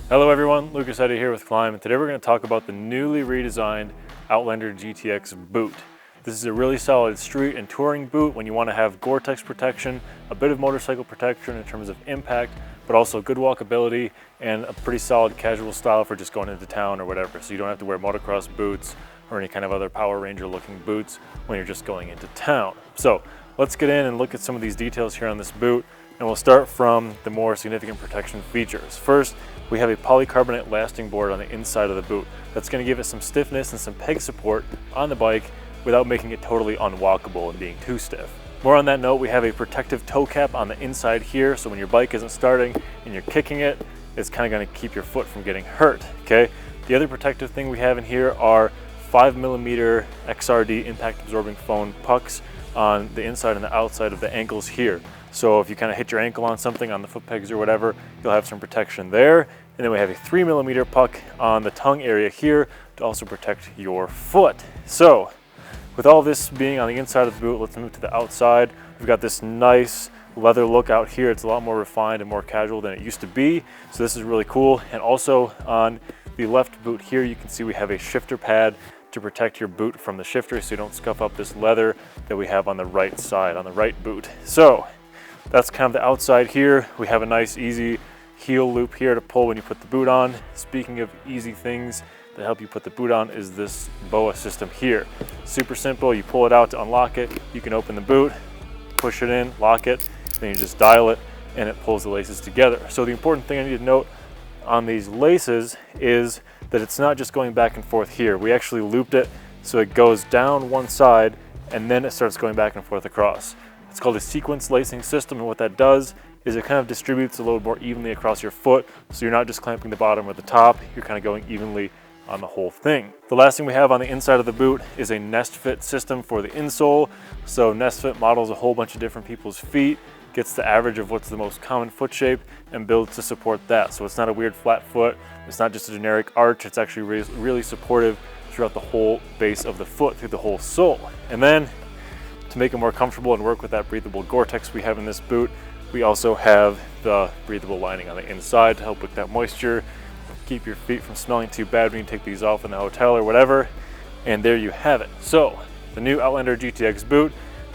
Hello everyone, Lucas Eddy here with Climb, and today we're going to talk about the newly redesigned Outlander GTX Boot. This is a really solid street and touring boot when you want to have Gore-Tex protection, a bit of motorcycle protection in terms of impact, but also good walkability and a pretty solid casual style for just going into town or whatever. So you don't have to wear motocross boots or any kind of other Power Ranger looking boots when you're just going into town. So let's get in and look at some of these details here on this boot, and we'll start from the more significant protection features. First, we have a polycarbonate lasting board on the inside of the boot. That's going to give it some stiffness and some peg support on the bike without making it totally unwalkable and being too stiff. More on that note, we have a protective toe cap on the inside here, so when your bike isn't starting and you're kicking it, it's kind of going to keep your foot from getting hurt, okay? The other protective thing we have in here are 5mm XRD impact absorbing foam pucks on the inside and the outside of the ankles here. So if you kind of hit your ankle on something, on the foot pegs or whatever, you'll have some protection there. And then we have a 3mm puck on the tongue area here to also protect your foot. So with all this being on the inside of the boot, let's move to the outside. We've got this nice leather look out here. It's a lot more refined and more casual than it used to be. So this is really cool. And also on the left boot here, you can see we have a shifter pad to protect your boot from the shifter so you don't scuff up this leather that we have on the right side, on the right boot. So that's kind of the outside here. We have a nice easy heel loop here to pull when you put the boot on. Speaking of easy things that help you put the boot on is this BOA system here. Super simple, you pull it out to unlock it, you can open the boot, push it in, lock it, then you just dial it and it pulls the laces together. So the important thing I need to note on these laces is that it's not just going back and forth here. We actually looped it so it goes down one side and then it starts going back and forth across. It's called a sequence lacing system, and what that does is it kind of distributes a little more evenly across your foot, so you're not just clamping the bottom or the top, you're kind of going evenly on the whole thing. The last thing we have on the inside of the boot is a nest fit system for the insole. So nest fit models a whole bunch of different people's feet, gets the average of what's the most common foot shape and builds to support that. So it's not a weird flat foot, it's not just a generic arch, it's actually really supportive throughout the whole base of the foot, through the whole sole. And then to make it more comfortable and work with that breathable Gore-Tex we have in this boot, we also have the breathable lining on the inside to help with that moisture, keep your feet from smelling too bad when you take these off in the hotel or whatever. And there you have it. So the new Outlander GTX boot,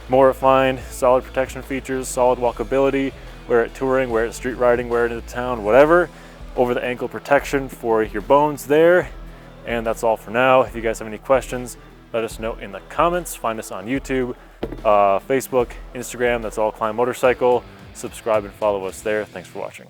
more refined, solid protection features, solid walkability, wear it touring, wear it street riding, wear it into town, whatever. Over the ankle protection for your bones there. And that's all for now. If you guys have any questions, let us know in the comments. Find us on YouTube, Facebook, Instagram, that's all Climb Motorcycle. Subscribe and follow us there. Thanks for watching.